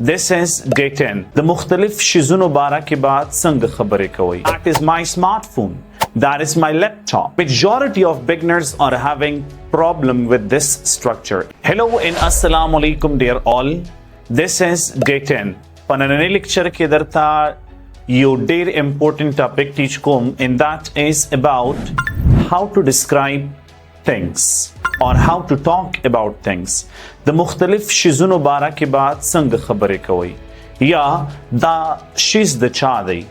This is day 10. The मुख्तलिफ शिज़ुन बारा के बाद संग खबरें कोई. That is my smartphone. That is my laptop. Majority of beginners are having problem with this structure. Hello and assalamu alaikum dear all. This is day 10. Pananani lecture ke darta you dear important topic teach kom, and that is about how to describe things or how to talk about things. The मुख्तलिफ शिज़ुन बारा के बाद संग खबरें कोई या दा शिज़ the चादी.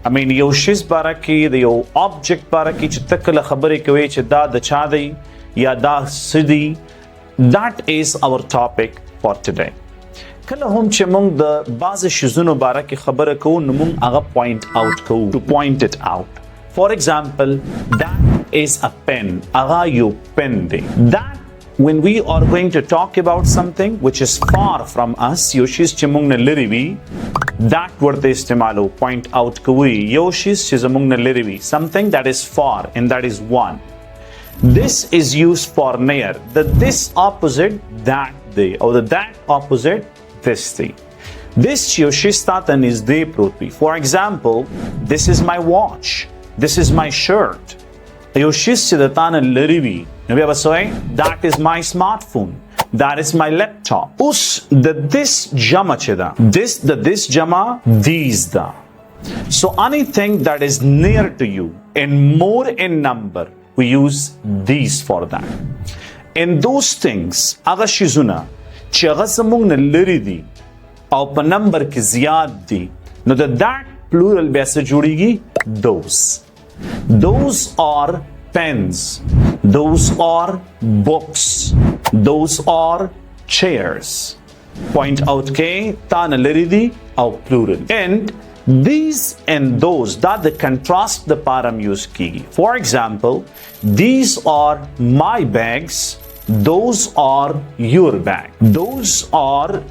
I mean यो शिज़ बारा की द यो object बारा की चित्तकल खबरें कोई चिदा द चादी या दा सिदी. That is our topic for today. कल हम चमंग द बाज़ शिज़ुन बारा की खबर को नमुंग आगा point out को to point it out. For example, that is a pen. Aga you pen de. That when we are going to talk about something which is far from us, Yoshi's chimung na lirivi, that word they istimalo point out kui. Yoshi's chizamung na lirivi, something that is far and that is one. This is used for near. The this opposite that they, or the that opposite this they. This Yoshi's tatan is de protpi. For example, this is my watch. This is my shirt. Yoshis sidatana lirivi. That is my smartphone. That is my laptop. Us the this jama cheda. This the this jama these da. So anything that is near to you and more in number, we use these for that. And those things aga shizuna chagasamung na liridi au pa number ki ziyad di. No that plural baise judigi those. Those are pens. Those are books. Those are chairs. Point out ke tana liridi au plural. And these and those that the contrast the param use ki. For example, these are my bags. Those are your bag. Those are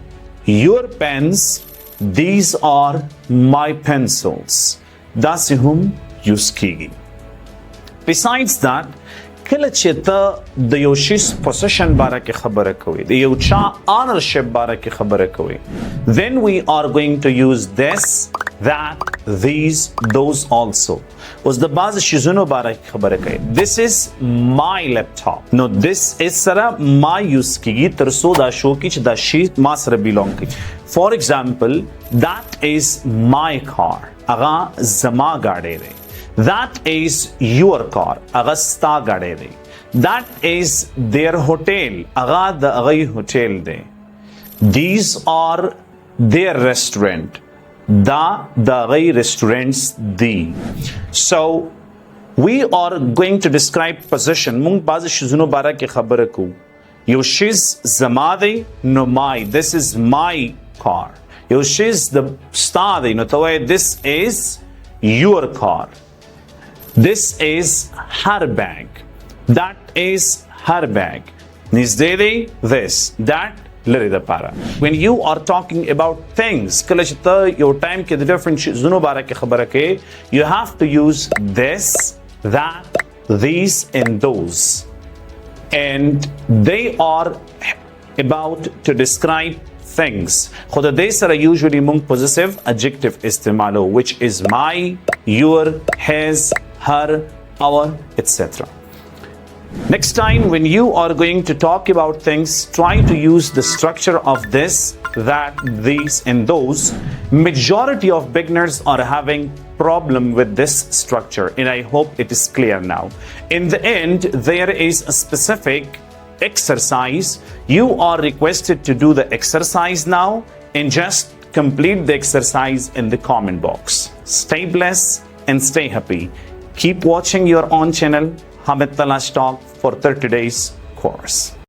your pens. These are my pencils. That's whom use kigi. Besides that, kila the Yoshi's possession bara ki khabara koi, the Yocha ownership bara ki khabara koi. Then we are going to use this, that, these, those also. Was the baz shizuno bara ki khabara koi. This is my laptop. No, this is sara my use kigi tarso da shokich da shi masra belong ki. For example, that is my car. Aga zama gade de. That is your car. Agasta gade de. That is their hotel. Aga the agai hotel de. These are their restaurant. The agai restaurants the. So we are going to describe possession. Mung baz shizuno bara ke khabar ko. Yoshi's zamade no my. This is my car. Yoshi's the stade no tawai. This is your car. This is her bag. That is her bag. Nizdede this. That lirida para. When you are talking about things, your time ke the different zuno bara ke khabara ke, you have to use this, that, these, and those. And they are about to describe things. Khuda these are usually mung possessive adjective istimalo, which is my, your, his, her, our, etc. Next time when you are going to talk about things, try to use the structure of this, that, these, and those. Majority of beginners are having problem with this structure, and I hope it is clear now. In the end, there is a specific exercise. You are requested to do the exercise now and just complete the exercise in the comment box. Stay blessed and stay happy. Keep watching your own channel, Hamid Talash Talk, for 30 days course.